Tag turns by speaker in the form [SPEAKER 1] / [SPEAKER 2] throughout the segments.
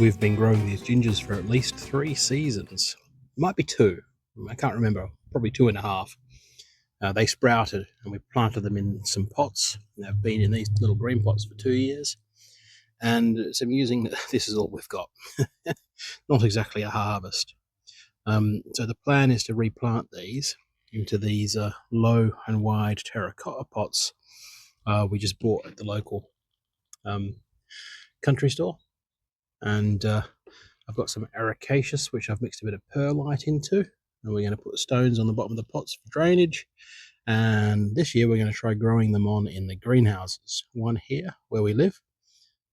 [SPEAKER 1] We've been growing these gingers for at least 3 seasons. Might be 2. I can't remember. Probably 2.5. They sprouted and we planted them in some pots. They've been in these little green pots for 2 years. And it's amusing that this is all we've got. Not exactly a harvest. So the plan is to replant these into these low and wide terracotta pots we just bought at the local country store. And I've got some ericaceous, which I've mixed a bit of perlite into. And we're going to put stones on the bottom of the pots for drainage. And this year we're going to try growing them on in the greenhouses. One here where we live,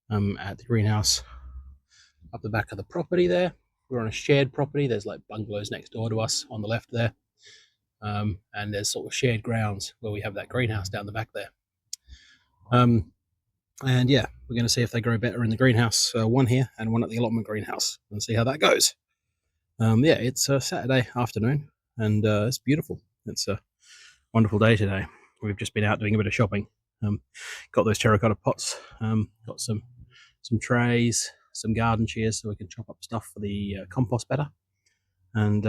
[SPEAKER 1] at the greenhouse up the back of the property there. We're on a shared property. There's like bungalows next door to us on the left there. And there's sort of shared grounds where we have that greenhouse down the back there. And yeah, we're going to see if they grow better in the greenhouse, one here and one at the allotment greenhouse, and see how that goes. Yeah, it's a Saturday afternoon and it's beautiful. It's a wonderful day today. We've just been out doing a bit of shopping. Got those terracotta pots, got some trays, some garden shears so we can chop up stuff for the compost better. And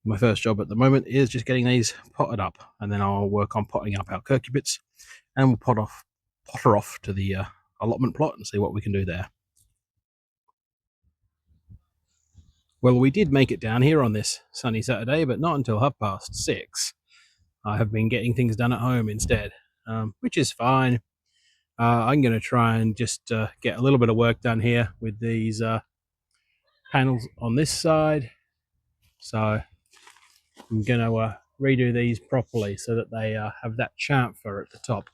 [SPEAKER 1] my first job at the moment is just getting these potted up, and then I'll work on potting up our cucurbits, and we'll potter off to the allotment plot and see what we can do there. Well, we did make it down here on this sunny Saturday, but not until 6:30. I have been getting things done at home instead, which is fine. I'm going to try and just get a little bit of work done here with these panels on this side. So I'm going to redo these properly so that they have that chamfer at the top.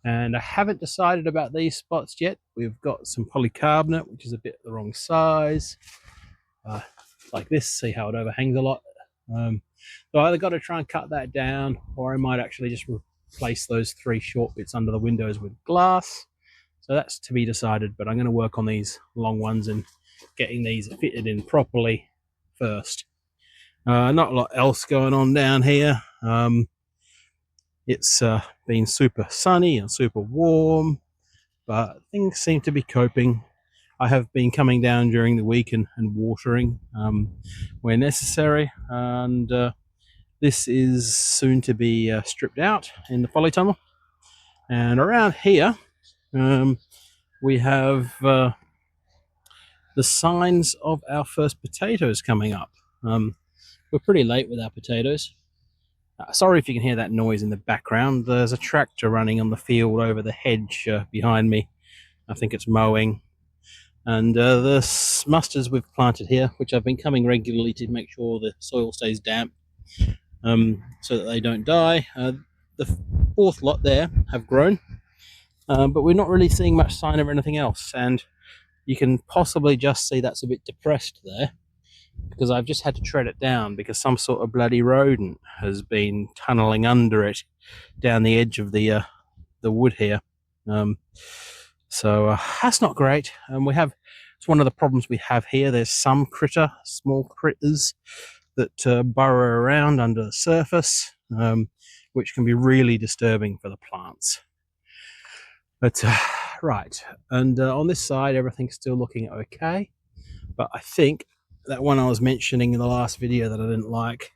[SPEAKER 1] And I haven't decided about these spots yet. We've got some polycarbonate, which is a bit the wrong size. Like this, see how it overhangs a lot. So I either got to try and cut that down, or I might actually just replace those 3 short bits under the windows with glass. So that's to be decided, but I'm going to work on these long ones and getting these fitted in properly first. Not a lot else going on down here. It's been super sunny and super warm, but things seem to be coping. I have been coming down during the week and watering where necessary, and this is soon to be stripped out in the polytunnel. And around here we have the signs of our first potatoes coming up. We're pretty late with our potatoes. Sorry if you can hear that noise in the background. There's a tractor running on the field over the hedge behind me. I think it's mowing. And the mustards we've planted here, which I've been coming regularly to make sure the soil stays damp so that they don't die. The 4th lot there have grown, but we're not really seeing much sign of anything else. And you can possibly just see that's a bit depressed there, because I've just had to tread it down because some sort of bloody rodent has been tunneling under it down the edge of the wood here. So that's not great. And it's one of the problems we have here. There's some small critters that burrow around under the surface, which can be really disturbing for the plants. But right, and on this side everything's still looking okay, but I think that one I was mentioning in the last video that I didn't like,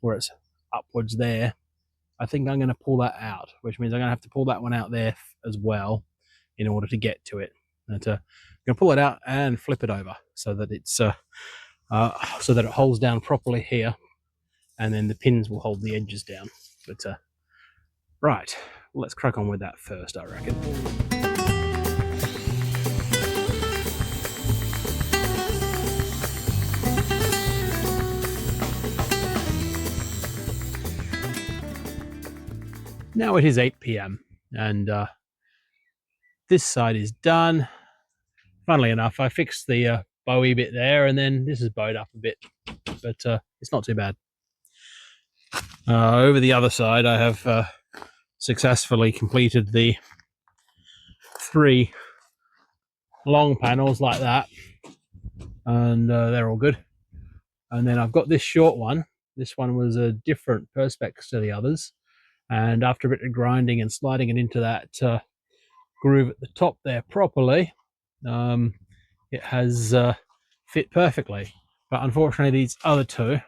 [SPEAKER 1] where it's upwards there, I think I'm going to pull that out, which means I'm going to have to pull that one out there as well in order to get to it. And I'm going to pull it out and flip it over so that it's so that it holds down properly here, and then the pins will hold the edges down. But right, let's crack on with that first, I reckon. Now it is 8 p.m. and this side is done. Funnily enough, I fixed the bowie bit there, and then this is bowed up a bit, but it's not too bad. Over the other side, I have successfully completed the 3 long panels like that, and they're all good. And then I've got this short one. This one was a different perspex to the others, and after a bit of grinding and sliding it into that groove at the top there properly, it has fit perfectly. But unfortunately, these other two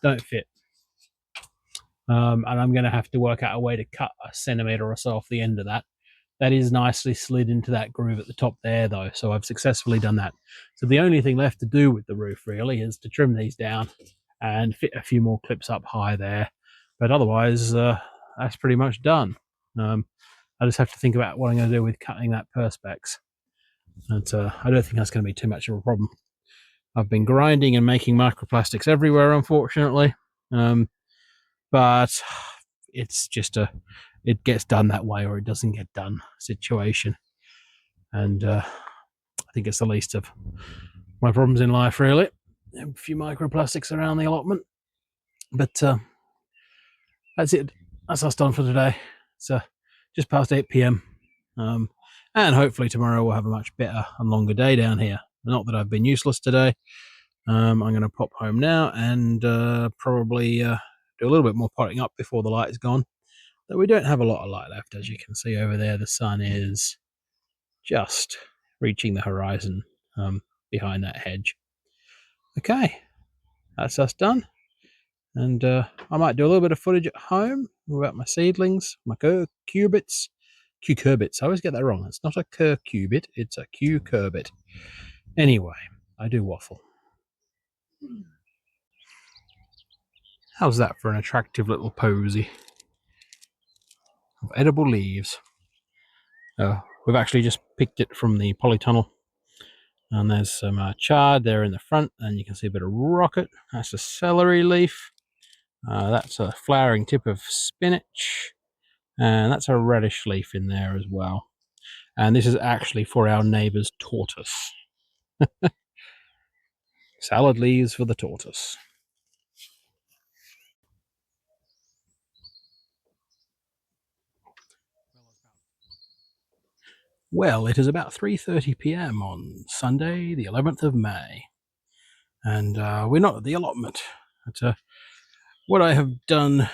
[SPEAKER 1] don't fit. And I'm going to have to work out a way to cut a centimetre or so off the end of that. That is nicely slid into that groove at the top there, though, so I've successfully done that. So the only thing left to do with the roof, really, is to trim these down and fit a few more clips up high there. But otherwise, that's pretty much done. I just have to think about what I'm going to do with cutting that perspex. And I don't think that's going to be too much of a problem. I've been grinding and making microplastics everywhere, unfortunately. But it's just it gets done that way or it doesn't get done situation. And I think it's the least of my problems in life, really. A few microplastics around the allotment. But that's it. That's us done for today. It's just past 8 p.m. And hopefully tomorrow we'll have a much better and longer day down here. Not that I've been useless today. I'm going to pop home now and probably do a little bit more potting up before the light is gone. Though we don't have a lot of light left, as you can see over there. The sun is just reaching the horizon behind that hedge. Okay, that's us done. And I might do a little bit of footage at home about my seedlings, my cucurbits. I always get that wrong. It's not a cucurbit, it's a cucurbit. Anyway, I do waffle. How's that for an attractive little posy of edible leaves? We've actually just picked it from the polytunnel. And there's some chard there in the front, and you can see a bit of rocket. That's a celery leaf. That's a flowering tip of spinach. And that's a radish leaf in there as well. And this is actually for our neighbour's tortoise. Salad leaves for the tortoise. Well, it is about 3:30 p.m. on Sunday, the 11th of May. And we're not at the allotment. But, what I have done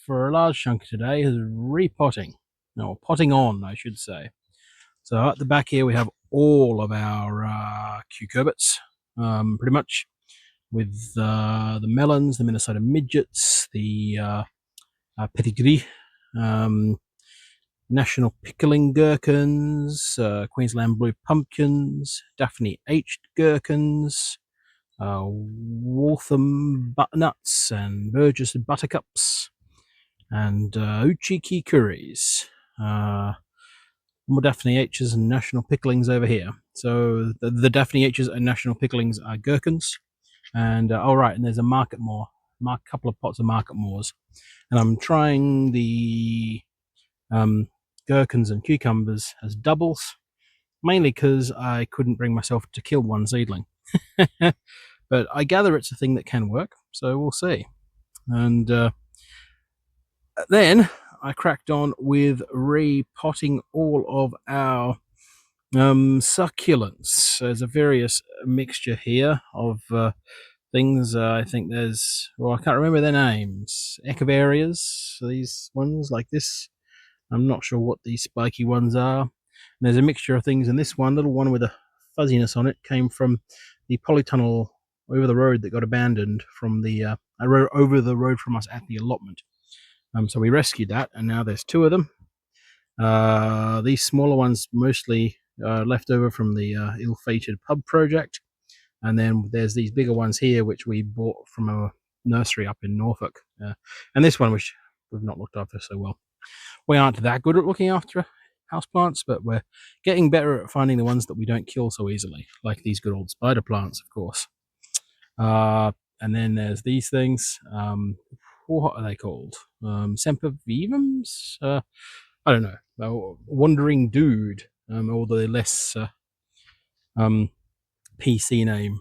[SPEAKER 1] for a large chunk of today is repotting. No, potting on, I should say. So at the back here we have all of our cucurbits, pretty much, with the melons, the Minnesota midgets, the pedigree, national pickling gherkins, Queensland blue pumpkins, Daphne H gherkins, Waltham butternuts and Burgess buttercups, and Uchiki curries. More Daphne H's and national picklings over here. So the Daphne H's and national picklings are gherkins. And and there's a couple of pots of market moors. And I'm trying the gherkins and cucumbers as doubles, mainly because I couldn't bring myself to kill one seedling. But I gather it's a thing that can work, so we'll see. And then I cracked on with repotting all of our succulents. There's a various mixture here of things. I think there's, well, I can't remember their names. Echeverias, these ones like this. I'm not sure what these spiky ones are. And there's a mixture of things, and this one, little one with a fuzziness on it, came from the polytunnel over the road that got abandoned from the over the road from us at the allotment. So we rescued that, and now there's two of them. These smaller ones mostly left over from the ill-fated pub project, and then there's these bigger ones here which we bought from a nursery up in Norfolk, and this one which we've not looked after so well. We aren't that good at looking after houseplants, but we're getting better at finding the ones that we don't kill so easily, like these good old spider plants, of course. And then there's these things. What are they called? Sempervivums? I don't know. Wandering Dude, or the less PC name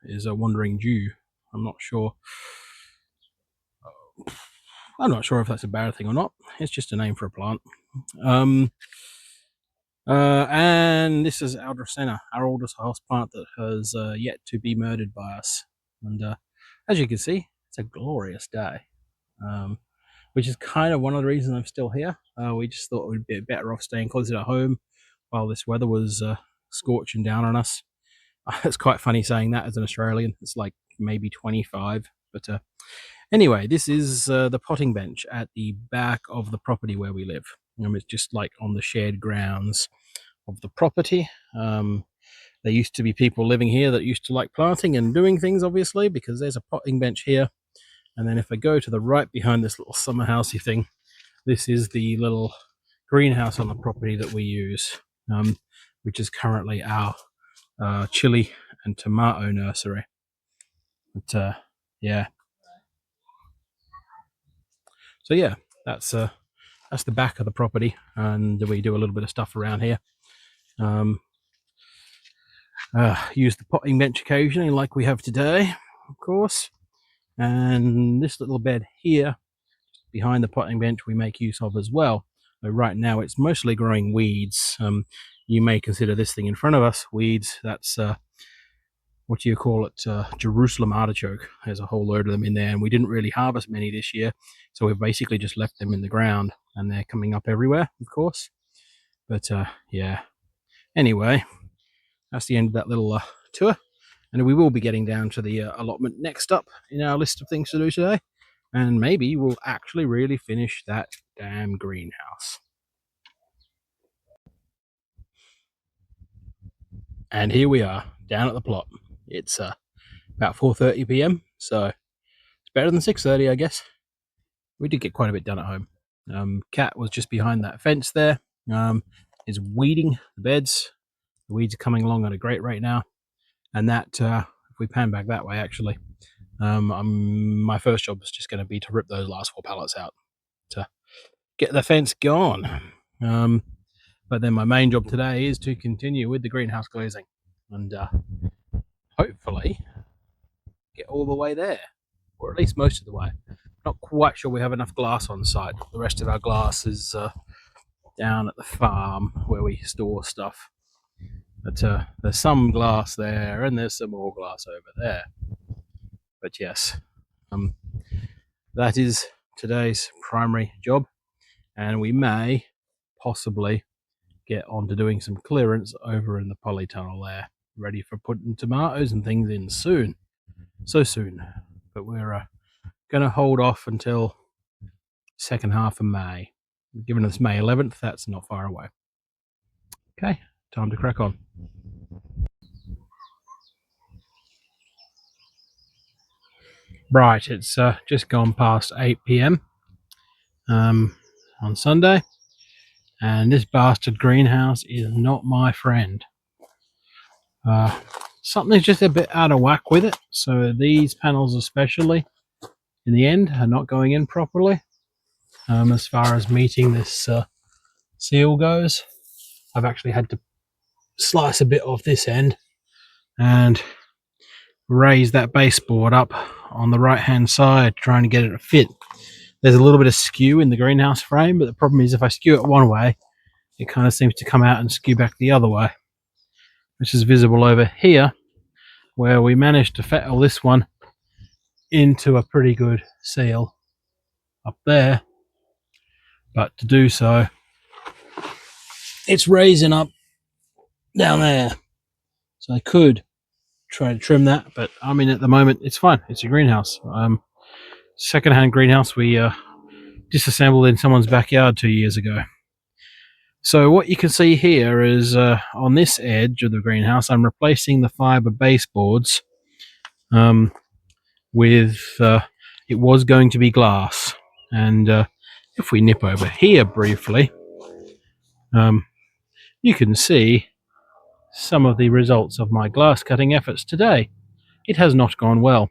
[SPEAKER 1] is a Wandering Jew. I'm not sure. I'm not sure if that's a bad thing or not. It's just a name for a plant. And this is Aldrasena, our oldest house plant that has yet to be murdered by us. And as you can see, it's a glorious day, which is kind of one of the reasons I'm still here. We just thought we'd be better off staying closer to home while this weather was scorching down on us. It's quite funny saying that as an Australian. It's like maybe 25. But anyway, this is the potting bench at the back of the property where we live. It's just like on the shared grounds of the property. There used to be people living here that used to like planting and doing things, obviously, because there's a potting bench here. And then if I go to the right behind this little summer housey thing, this is the little greenhouse on the property that we use, which is currently our chili and tomato nursery. But yeah, so yeah, that's the back of the property, and we do a little bit of stuff around here. Use the potting bench occasionally, like we have today, of course. And this little bed here behind the potting bench we make use of as well. So right now it's mostly growing weeds. You may consider this thing in front of us weeds. That's what do you call it? Jerusalem artichoke. There's a whole load of them in there, and we didn't really harvest many this year, so we've basically just left them in the ground, and they're coming up everywhere, of course. But yeah. Anyway, that's the end of that little tour, and we will be getting down to the allotment next up in our list of things to do today, and maybe we'll actually really finish that damn greenhouse. And here we are down at the plot. It's about 4:30 p.m, so it's better than 6:30, I guess. We did get quite a bit done at home. Cat was just behind that fence there. Is weeding the beds. The weeds are coming along at a great rate now, and that if we pan back that way, actually, my first job was just going to be to rip those last 4 pallets out to get the fence gone. But then my main job today is to continue with the greenhouse glazing, and hopefully get all the way there, or at least most of the way. Not quite sure we have enough glass on site. The rest of our glass is down at the farm where we store stuff. But there's some glass there, and there's some more glass over there. But yes, that is today's primary job, and we may possibly get on to doing some clearance over in the polytunnel there, ready for putting tomatoes and things in soon. So soon. But we're going to hold off until second half of May. Given it's May 11th, that's not far away. Okay, time to crack on. Right, it's just gone past 8 p.m. On Sunday, and this bastard greenhouse is not my friend. Something's just a bit out of whack with it, so these panels especially, in the end, are not going in properly. As far as meeting this seal goes, I've actually had to slice a bit off this end and raise that baseboard up on the right hand side, trying to get it to fit. There's a little bit of skew in the greenhouse frame, but the problem is if I skew it one way, it kind of seems to come out and skew back the other way, which is visible over here, where we managed to fettle this one into a pretty good seal up there. But to do so, it's raising up down there. So I could try to trim that, but I mean, at the moment, it's fine. It's a greenhouse. Second-hand greenhouse we disassembled in someone's backyard 2 years ago. So what you can see here is on this edge of the greenhouse, I'm replacing the fiber baseboards with, it was going to be glass. And if we nip over here briefly, you can see some of the results of my glass cutting efforts today. It has not gone well.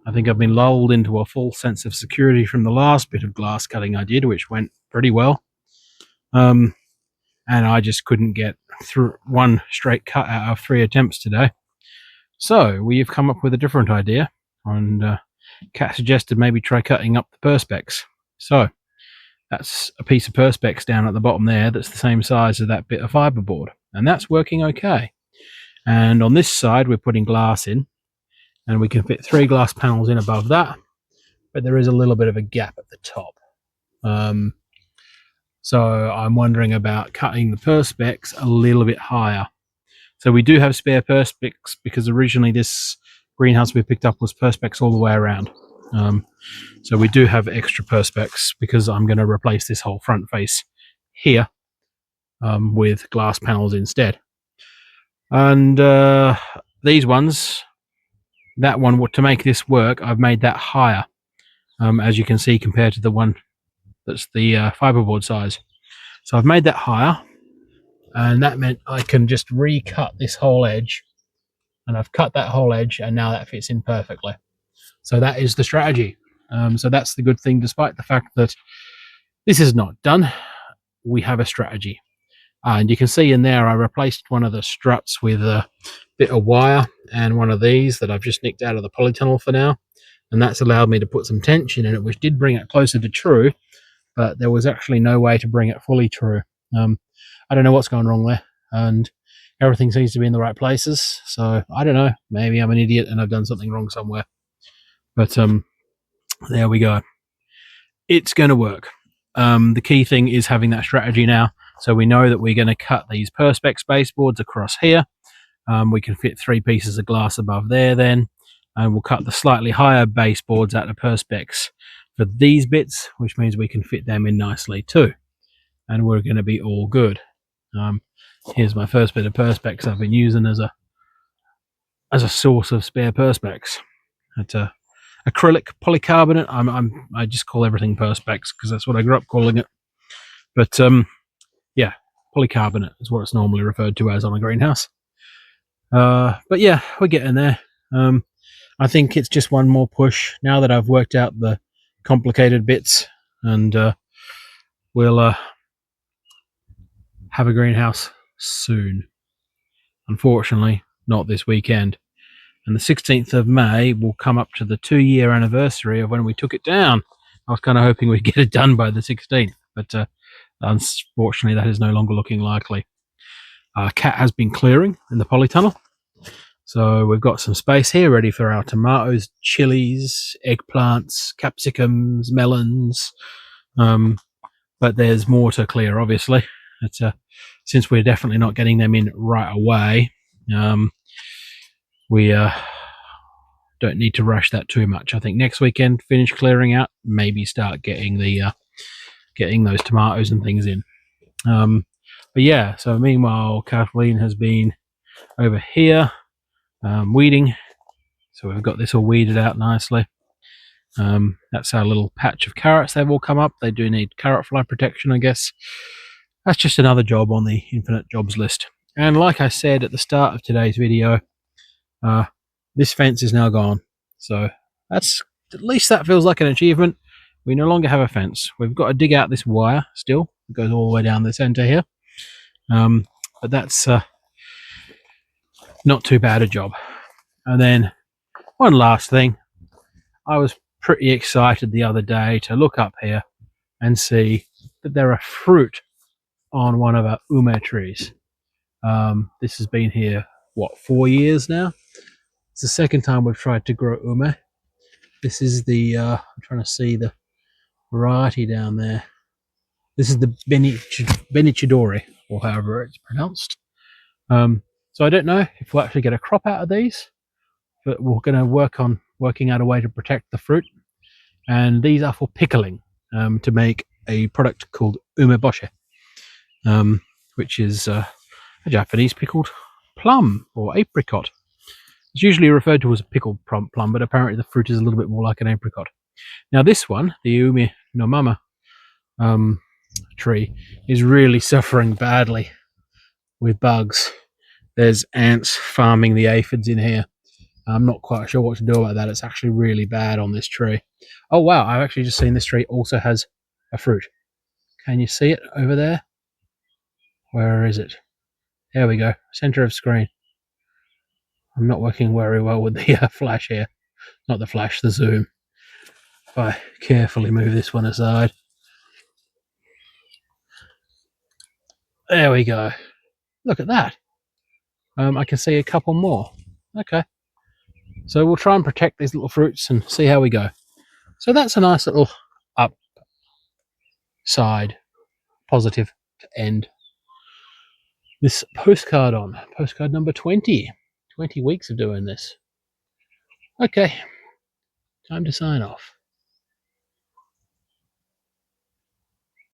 [SPEAKER 1] I think I've been lulled into a false sense of security from the last bit of glass cutting I did, which went pretty well. And I just couldn't get through one straight cut out of 3 attempts today. So we've come up with a different idea, and Kat suggested maybe try cutting up the perspex. So that's a piece of perspex down at the bottom there that's the same size as that bit of fiberboard, and that's working okay. And on this side we're putting glass in, and we can fit 3 glass panels in above that, but there is a little bit of a gap at the top. So I'm wondering about cutting the perspex a little bit higher. So we do have spare perspex because originally this greenhouse we picked up was perspex all the way around. So we do have extra perspex because I'm going to replace this whole front face here with glass panels instead. And these ones, that one, to make this work, I've made that higher, as you can see, compared to the one that's the fiberboard size. So I've made that higher, and that meant I can just recut this whole edge, and I've cut that whole edge, and now that fits in perfectly. So that is the strategy. So that's the good thing, despite the fact that this is not done, we have a strategy. And you can see in there I replaced one of the struts with a bit of wire and one of these that I've just nicked out of the polytunnel for now, and that's allowed me to put some tension in it, which did bring it closer to true, but there was actually no way to bring it fully true. I don't know what's going wrong there, and everything seems to be in the right places, so I don't know, maybe I'm an idiot and I've done something wrong somewhere, but there we go. It's going to work. The key thing is having that strategy now. So we know that we're going to cut these perspex baseboards across here. We can fit 3 pieces of glass above there then. And we'll cut the slightly higher baseboards out of perspex for these bits, which means we can fit them in nicely too. And we're going to be all good. Here's my first bit of perspex I've been using as a source of spare perspex. It's acrylic polycarbonate. I just call everything perspex because that's what I grew up calling it. But yeah, polycarbonate is what it's normally referred to as on a greenhouse. But yeah, we're getting there. I think it's just one more push now that I've worked out the complicated bits, and we'll have a greenhouse soon. Unfortunately, not this weekend. And the 16th of May will come up to the 2-year anniversary of when we took it down. I was kind of hoping we'd get it done by the 16th, but unfortunately that is no longer looking likely. Cat has been clearing in the polytunnel, so we've got some space here ready for our tomatoes, chilies, eggplants, capsicums, melons, but there's more to clear, obviously. Since we're definitely not getting them in right away, we don't need to rush that too much. I think next weekend finish clearing out, maybe start getting those tomatoes and things in. But yeah, so meanwhile Kathleen has been over here weeding, so we've got this all weeded out nicely. That's our little patch of carrots. They've all come up. They do need carrot fly protection, I guess. That's just another job on the infinite jobs list. And like I said at the start of today's video, this fence is now gone, so that's, at least that feels like an achievement. We no longer have a fence. We've got to dig out this wire still. It goes all the way down the center here, but that's not too bad a job. And then one last thing, I was pretty excited the other day to look up here and see that there are fruit on one of our ume trees. This has been here, what, 4 years now? It's the second time we've tried to grow ume. This is the, I'm trying to see the variety down there. This is the Benichidori, or however it's pronounced. So I don't know if we'll actually get a crop out of these, but we're going to work on working out a way to protect the fruit. And these are for pickling, to make a product called umeboshi, which is a Japanese pickled plum or apricot. It's usually referred to as a pickled plum, but apparently the fruit is a little bit more like an apricot. Now this one, the Ume no Mama tree, is really suffering badly with bugs. There's ants farming the aphids in here. I'm not quite sure what to do about that. It's actually really bad on this tree. Oh wow, I've actually just seen this tree also has a fruit. Can you see it over there? Where is it? There we go, center of screen. I'm not working very well with the flash here. Not the flash, the zoom. If I carefully move this one aside. There we go. Look at that. I can see a couple more. Okay. So we'll try and protect these little fruits and see how we go. So that's a nice little upside, positive to end this postcard on. Postcard number 20. 20 weeks of doing this. Okay, time to sign off.